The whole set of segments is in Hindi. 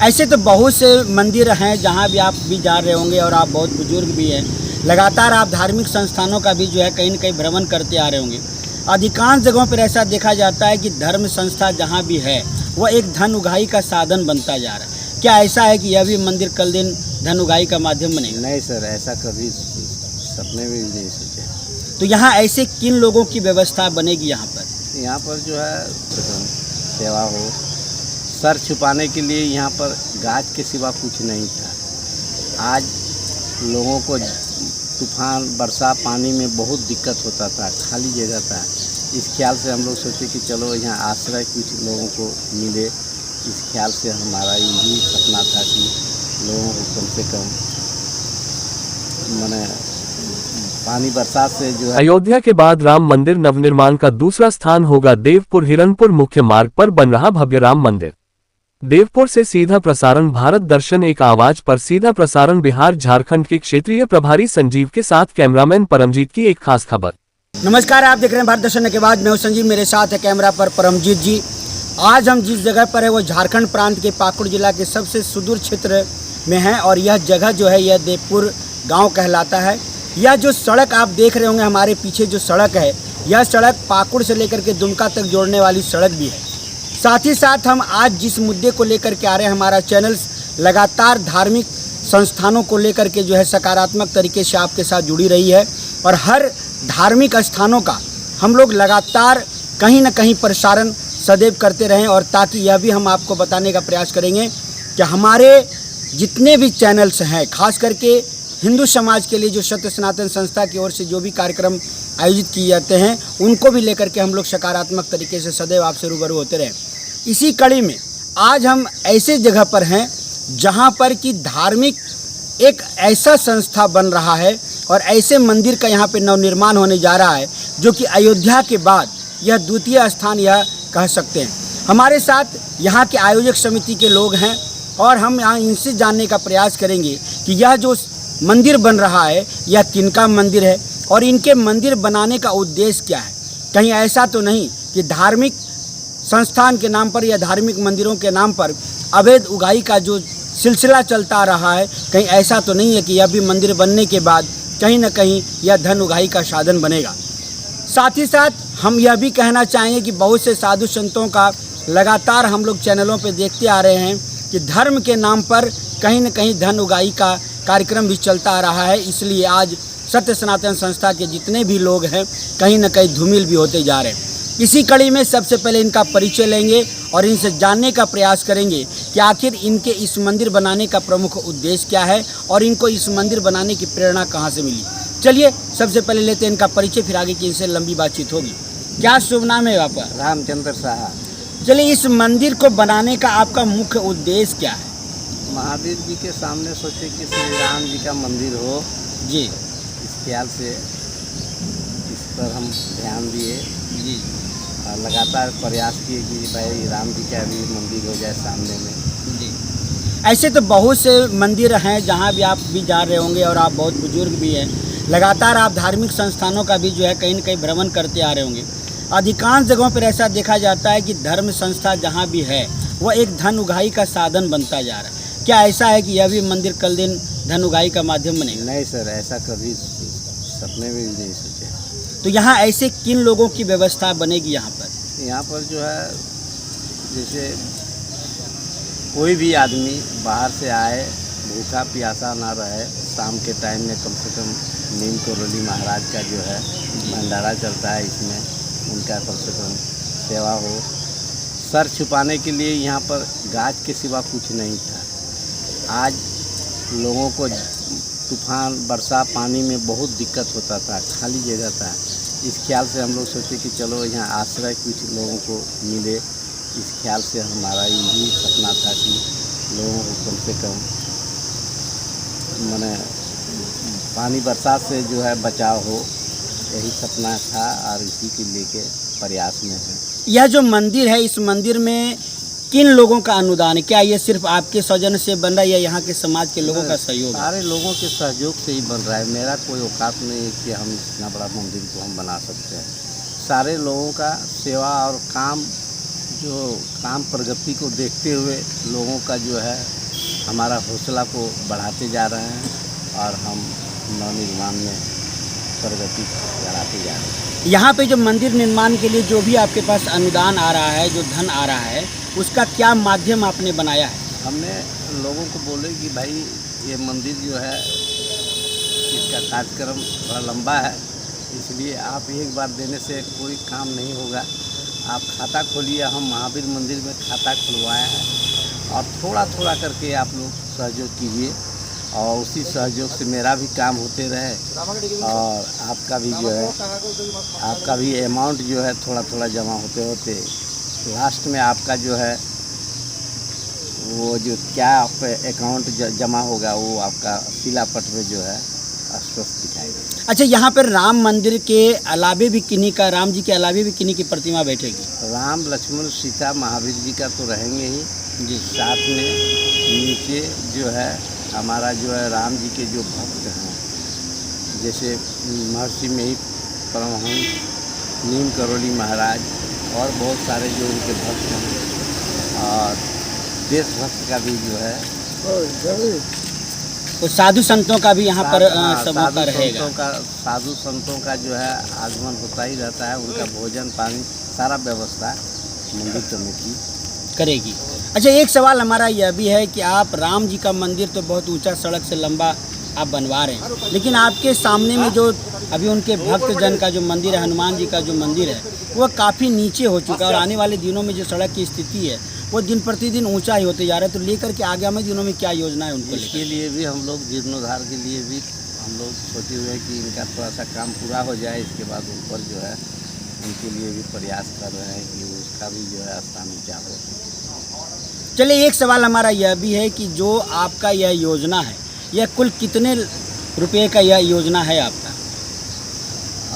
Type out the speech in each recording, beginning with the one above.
ऐसे तो बहुत से मंदिर हैं जहाँ भी आप भी जा रहे होंगे और आप बहुत बुजुर्ग भी हैं। लगातार आप धार्मिक संस्थानों का भी जो है कहीं न कहीं भ्रमण करते आ रहे होंगे। अधिकांश जगहों पर ऐसा देखा जाता है कि धर्म संस्था जहाँ भी है वह एक धन उगाही का साधन बनता जा रहा है। क्या ऐसा है कि यह भी मंदिर कल दिन धन उगाही का माध्यम बनेगा? नहीं सर, ऐसा कभी सपने में भी नहीं सोचे। तो यहाँ ऐसे किन लोगों की व्यवस्था बनेगी यहाँ पर? यहाँ पर जो है सेवा हो, सर छुपाने के लिए यहाँ पर गाज के सिवा कुछ नहीं था। आज लोगों को तूफान बरसा पानी में बहुत दिक्कत होता था, खाली जगह था। इस ख्याल से हम लोग सोचे कि चलो यहाँ आश्रय कुछ लोगों को मिले। इस ख्याल से हमारा यही सपना था कि लोगों को कम से कम माने पानी बरसात से जो है। अयोध्या के बाद राम मंदिर नवनिर्माण का दूसरा स्थान होगा देवपुर हिरनपुर मुख्य मार्ग पर बन रहा भव्य राम मंदिर। देवपुर से सीधा प्रसारण भारत दर्शन एक आवाज पर सीधा प्रसारण बिहार झारखंड के क्षेत्रीय प्रभारी संजीव के साथ कैमरामैन परमजीत की एक खास खबर। नमस्कार, आप देख रहे हैं भारत दर्शन के बाद। मैं हूं संजीव, मेरे साथ है कैमरा पर परमजीत जी। आज हम जिस जगह पर है वो झारखंड प्रांत के पाकुड़ जिला के सबसे सुदूर क्षेत्र में है और यह जगह जो है यह देवपुर गाँव कहलाता है। यह जो सड़क आप देख रहे होंगे हमारे पीछे जो सड़क है, यह सड़क पाकुड़ से लेकर के दुमका तक जोड़ने वाली सड़क भी है। साथ ही साथ हम आज जिस मुद्दे को लेकर के आ रहे हैं, हमारा चैनल लगातार धार्मिक संस्थानों को लेकर के जो है सकारात्मक तरीके से आपके साथ जुड़ी रही है और हर धार्मिक स्थानों का हम लोग लगातार कहीं ना कहीं प्रसारण सदैव करते रहें और ताकि यह भी हम आपको बताने का प्रयास करेंगे कि हमारे जितने भी चैनल्स हैं, खास करके हिंदू समाज के लिए जो सत्य सनातन संस्था की ओर से जो भी कार्यक्रम आयोजित किए जाते हैं, उनको भी लेकर के हम लोग सकारात्मक तरीके से सदैव आपसे रूबरू होते रहें। इसी कड़ी में आज हम ऐसे जगह पर हैं जहां पर कि धार्मिक एक ऐसा संस्था बन रहा है और ऐसे मंदिर का यहां पे नवनिर्माण होने जा रहा है जो कि अयोध्या के बाद यह द्वितीय स्थान यह कह सकते हैं। हमारे साथ यहाँ के आयोजक समिति के लोग हैं और हम यहाँ इनसे जानने का प्रयास करेंगे कि यह जो मंदिर बन रहा है यह किनका मंदिर है और इनके मंदिर बनाने का उद्देश्य क्या है। कहीं ऐसा तो नहीं कि धार्मिक संस्थान के नाम पर या धार्मिक मंदिरों के नाम पर अवैध उगाही का जो सिलसिला चलता आ रहा है, कहीं ऐसा तो नहीं है कि यह भी मंदिर बनने के बाद कहीं ना कहीं यह धन उगाही का साधन बनेगा। साथ ही साथ हम यह भी कहना चाहेंगे कि बहुत से साधु संतों का लगातार हम लोग चैनलों पर देखते आ रहे हैं कि धर्म के नाम पर कहीं न कहीं धन उगाही का कार्यक्रम भी चलता आ रहा है। इसलिए आज सत्य सनातन संस्था के जितने भी लोग हैं कहीं न कहीं धूमिल भी होते जा रहे हैं। इसी कड़ी में सबसे पहले इनका परिचय लेंगे और इनसे जानने का प्रयास करेंगे कि आखिर इनके इस मंदिर बनाने का प्रमुख उद्देश्य क्या है और इनको इस मंदिर बनाने की प्रेरणा कहाँ से मिली। चलिए सबसे पहले लेते हैं इनका परिचय, फिर आगे की इनसे लंबी बातचीत होगी। क्या शुभ नाम है आपका? रामचंद्र साहा। चलिए, इस मंदिर को बनाने का आपका मुख्य उद्देश्य क्या है? महावीर जी के सामने सोचे कि श्री राम जी का मंदिर हो जी। इस ख्याल से इस पर हम ध्यान दिए जी। और लगातार प्रयास किए कि भाई राम जी का भी मंदिर हो जाए सामने में। जी। ऐसे तो बहुत से मंदिर हैं जहाँ भी आप भी जा रहे होंगे और आप बहुत बुजुर्ग भी हैं। लगातार आप धार्मिक संस्थानों का भी जो है कहीं न कहीं भ्रमण करते आ रहे होंगे। अधिकांश जगहों पर ऐसा देखा जाता है कि धर्म संस्था जहाँ भी है वह एक धन उगाही का साधन बनता जा रहा है। क्या ऐसा है कि यह भी मंदिर कल दिन धन उगाही का माध्यम बनेगा? नहीं सर, ऐसा कभी सपने में भी नहीं सोचे। तो यहाँ ऐसे किन लोगों की व्यवस्था बनेगी यहाँ पर? यहाँ पर जो है जैसे कोई भी आदमी बाहर से आए, भूखा प्यासा ना रहे, शाम के टाइम में कम से कम नीम करोली महाराज का जो है भंडारा चलता है, इसमें उनका कम से कम सेवा हो। सर छुपाने के लिए यहाँ पर गाज के सिवा कुछ नहीं था। आज लोगों को तूफान बरसा पानी में बहुत दिक्कत होता था, खाली जगह था। इस ख्याल से हम लोग सोचे कि चलो यहाँ आश्रय कुछ लोगों को मिले। इस ख्याल से हमारा यही सपना था कि लोगों को कम से कम माने पानी बरसात से जो है बचाव हो, यही सपना था और इसी के लेके प्रयास में है। यह जो मंदिर है, इस मंदिर में किन लोगों का अनुदान है? क्या ये सिर्फ आपके सौजन्य से बन रहा है या यहाँ के समाज के लोगों का सहयोग है? सारे लोगों के सहयोग से ही बन रहा है। मेरा कोई औकात नहीं है कि हम इतना बड़ा मंदिर को हम बना सकते हैं। सारे लोगों का सेवा और काम जो काम प्रगति को देखते हुए लोगों का जो है हमारा हौसला को बढ़ाते जा रहे हैं और हम नवनिर्माण में प्रगति बढ़ाते जा रहे हैं। यहाँ पे जो मंदिर निर्माण के लिए जो भी आपके पास अनुदान आ रहा है, जो धन आ रहा है, उसका क्या माध्यम आपने बनाया है? हमने लोगों को बोले कि भाई ये मंदिर जो है इसका कार्यक्रम थोड़ा लंबा है, इसलिए आप एक बार देने से कोई काम नहीं होगा, आप खाता खोलिए। हम महावीर मंदिर में खाता खुलवाए हैं और थोड़ा थोड़ा करके आप लोग सहयोग कीजिए और उसी सहयोग से मेरा भी काम होते रहे और आपका भी जो है आपका भी अमाउंट जो है थोड़ा थोड़ा जमा होते होते लास्ट में आपका जो है वो जो क्या आप अकाउंट जमा होगा वो आपका शिलापट में जो है स्पष्ट दिखाई देगा। अच्छा, यहाँ पर राम मंदिर के अलावे भी किन्हीं का, राम जी के अलावे भी किन्हीं की प्रतिमा बैठेगी? राम लक्ष्मण सीता महावीर जी का तो रहेंगे ही जी, साथ में नीचे जो है हमारा जो है राम जी के जो भक्त हैं, जैसे महर्षि में ही परमहंस नीम करोली महाराज और बहुत सारे जो उनके भक्त हैं और देशभक्त का भी जो है तो साधु संतों का भी यहाँ पर सबका रहेगा। साधु संतों का जो है आगमन होता ही रहता है, उनका भोजन पानी सारा व्यवस्था मंदिर कमेटी करेगी। अच्छा, एक सवाल हमारा यह भी है कि आप राम जी का मंदिर तो बहुत ऊंचा सड़क से लंबा आप बनवा रहे हैं, लेकिन आपके सामने में जो अभी उनके भक्तजन का जो मंदिर है, हनुमान जी का जो मंदिर है, वो काफ़ी नीचे हो चुका है और आने वाले दिनों में जो सड़क की स्थिति है वो दिन प्रतिदिन ऊंचा ही होते जा रहा है। तो लेकर के आगामी दिनों में क्या योजना है उनको? इसके लिए भी हम लोग जीर्णोद्धार के लिए भी हम लोग सोचे हुए हैं कि इनका थोड़ा सा काम पूरा हो जाए, इसके बाद ऊपर जो है उनके लिए भी प्रयास कर रहे हैं कि उसका भी जो है स्थान ऊँचा हो। चलिए, एक सवाल हमारा यह भी है कि जो आपका यह योजना है, यह कुल कितने रुपए का यह योजना है आपका?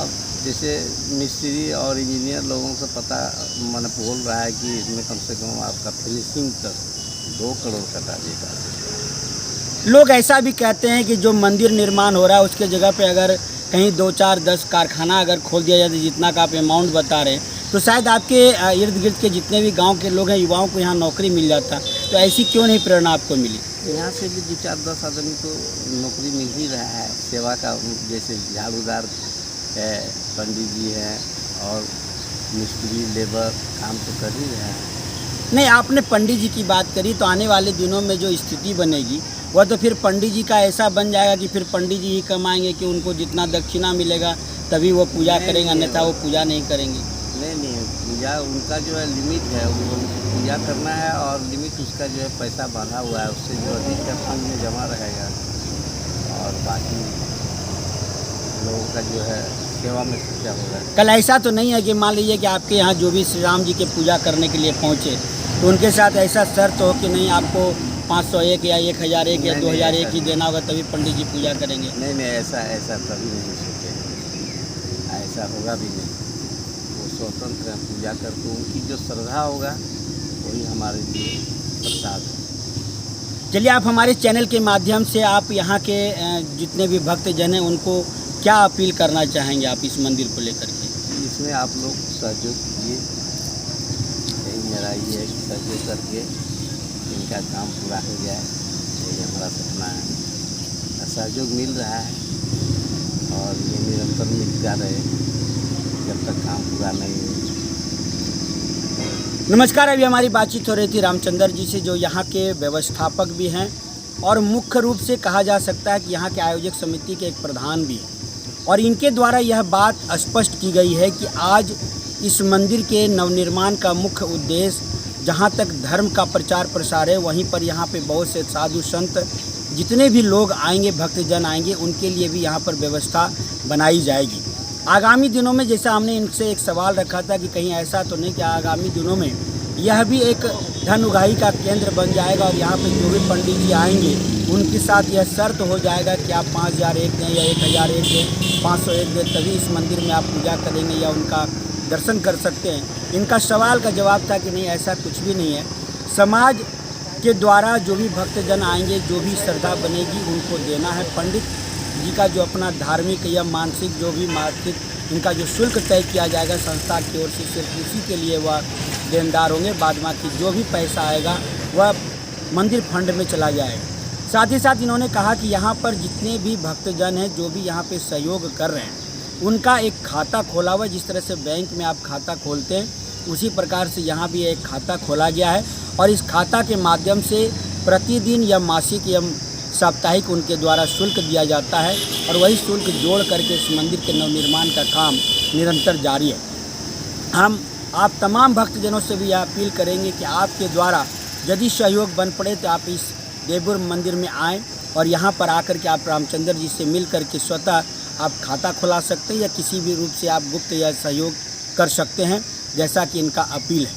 अब जैसे मिस्त्री और इंजीनियर लोगों से पता मैंने बोल रहा है कि इसमें कम से कम आपका फिनिशिंग तक 2 करोड़ का टारगेट। लोग ऐसा भी कहते हैं कि जो मंदिर निर्माण हो रहा है उसके जगह पे अगर कहीं 2, 4, 10 कारखाना अगर खोल दिया जाए, जितना का आप अमाउंट बता रहे हैं, तो शायद आपके इर्द गिर्द के जितने भी गांव के लोग हैं, युवाओं को यहाँ नौकरी मिल जाता। तो ऐसी क्यों नहीं प्रेरणा आपको मिली? यहाँ से भी 2, 4, 10 आदमी को नौकरी मिल ही रहा है सेवा का, जैसे झाड़ूदार है, पंडित जी हैं और मिस्त्री लेबर काम तो कर ही रहे हैं। नहीं, आपने पंडित जी की बात करी, तो आने वाले दिनों में जो स्थिति बनेगी वह तो फिर पंडित जी का ऐसा बन जाएगा कि फिर पंडित जी ही कमाएंगे कि उनको जितना दक्षिणा मिलेगा तभी वो पूजा करेंगे, अन्यथा वो पूजा नहीं करेंगे। नहीं, पूजा उनका जो है लिमिट है, वो पूजा करना है और लिमिट उसका जो है पैसा बांधा हुआ है, उससे जो अधिक का फंड में जमा रहेगा और बाकी लोगों का जो है सेवा में खर्चा होगा। कल ऐसा तो नहीं है कि मान लीजिए कि आपके यहाँ जो भी श्री राम जी के पूजा करने के लिए पहुँचे तो उनके साथ ऐसा शर्त हो कि नहीं आपको 501 या 1001 या 2001 ही देना होगा तभी पंडित जी पूजा करेंगे? नहीं, ऐसा कभी नहीं सोचे, ऐसा होगा भी नहीं। वो स्वतंत्र है, पूजा करके उनकी जो श्रद्धा होगा वही हमारे लिए प्रसाद है। चलिए, आप हमारे चैनल के माध्यम से आप यहाँ के जितने भी भक्तजन हैं उनको क्या अपील करना चाहेंगे आप इस मंदिर को लेकर के? इसमें आप लोग सहयोग कीजिए, यही मेरा ये है कि सहयोग करके इनका काम पूरा हो जाए, यही हमारा सपना है। सहयोग मिल रहा है और ये निरंतर मिलता रहे जब तक काम पूरा नहीं हो। नमस्कार, अभी हमारी बातचीत हो रही थी रामचंद्र जी से, जो यहाँ के व्यवस्थापक भी हैं और मुख्य रूप से कहा जा सकता है कि यहाँ के आयोजक समिति के एक प्रधान भी हैं। और इनके द्वारा यह बात स्पष्ट की गई है कि आज इस मंदिर के नवनिर्माण का मुख्य उद्देश्य जहाँ तक धर्म का प्रचार प्रसार है, वहीं पर यहाँ पे बहुत से साधु संत जितने भी लोग आएंगे, भक्तजन आएंगे, उनके लिए भी यहाँ पर व्यवस्था बनाई जाएगी। आगामी दिनों में जैसा हमने इनसे एक सवाल रखा था कि कहीं ऐसा तो नहीं कि आगामी दिनों में यह भी एक धन उगाही का केंद्र बन जाएगा और यहाँ पर जो भी पंडित जी आएंगे उनके साथ यह शर्त हो जाएगा कि आप 5001 दें या 1001 दें, 501 दें, तभी इस मंदिर में आप पूजा करेंगे या उनका दर्शन कर सकते हैं। इनका सवाल का जवाब था कि नहीं, ऐसा कुछ भी नहीं है। समाज के द्वारा जो भी भक्तजन आएंगे, जो भी श्रद्धा बनेगी, उनको देना है। पंडित जी का जो अपना धार्मिक या मानसिक जो भी मानसिक इनका जो शुल्क तय किया जाएगा संस्था की ओर से, सिर्फ उसी के लिए वह देनदार होंगे। बाद बाकी जो भी पैसा आएगा वह मंदिर फंड में चला जाएगा। साथ ही साथ इन्होंने कहा कि यहाँ पर जितने भी भक्तजन हैं, जो भी यहाँ पे सहयोग कर रहे हैं, उनका एक खाता खोला हुआ है। जिस तरह से बैंक में आप खाता खोलते हैं, उसी प्रकार से यहाँ भी एक खाता खोला गया है और इस खाता के माध्यम से प्रतिदिन या मासिक या साप्ताहिक उनके द्वारा शुल्क दिया जाता है और वही शुल्क जोड़ करके इस मंदिर के नवनिर्माण का काम निरंतर जारी है। हम आप तमाम भक्तजनों से भी यह अपील करेंगे कि आपके द्वारा यदि सहयोग बन पड़े तो आप इस देवपुर मंदिर में आएँ और यहाँ पर आकर के आप रामचंद्र जी से मिल कर के स्वतः आप खाता खुला सकते हैं या किसी भी रूप से आप गुप्त या सहयोग कर सकते हैं, जैसा कि इनका अपील है।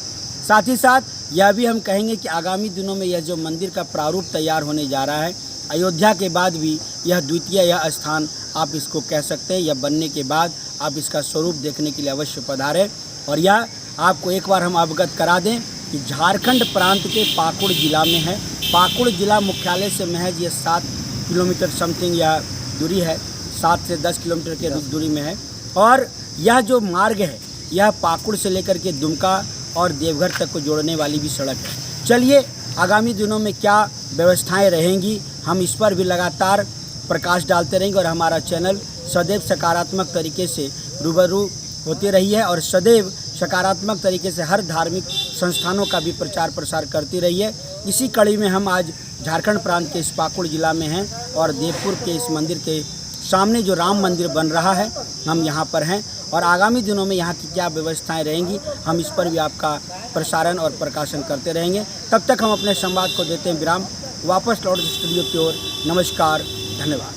साथ ही साथ यह भी हम कहेंगे कि आगामी दिनों में यह जो मंदिर का प्रारूप तैयार होने जा रहा है, अयोध्या के बाद भी यह द्वितीय यह स्थान आप इसको कह सकते हैं। यह बनने के बाद आप इसका स्वरूप देखने के लिए अवश्य पधारें। और यह आपको एक बार हम अवगत करा दें कि झारखंड प्रांत के पाकुड़ जिला में है। पाकुड़ जिला मुख्यालय से महज ये 7 किलोमीटर समथिंग यह दूरी है, 7 से 10 किलोमीटर के दूरी में है। और यह जो मार्ग है यह पाकुड़ से लेकर के दुमका और देवघर तक को जोड़ने वाली भी सड़क है। चलिए आगामी दिनों में क्या व्यवस्थाएं रहेंगी, हम इस पर भी लगातार प्रकाश डालते रहेंगे और हमारा चैनल सदैव सकारात्मक तरीके से रूबरू होती रही है और सदैव सकारात्मक तरीके से हर धार्मिक संस्थानों का भी प्रचार प्रसार करती रही है। इसी कड़ी में हम आज झारखंड प्रांत के इस पाकुड़ जिला में हैं और देवपुर के इस मंदिर के सामने जो राम मंदिर बन रहा है हम यहाँ पर हैं और आगामी दिनों में यहाँ की क्या व्यवस्थाएं रहेंगी हम इस पर भी आपका प्रसारण और प्रकाशन करते रहेंगे। तब तक हम अपने संवाद को देते हैं विराम, वापस लौट स्टूडियो की ओर। नमस्कार, धन्यवाद।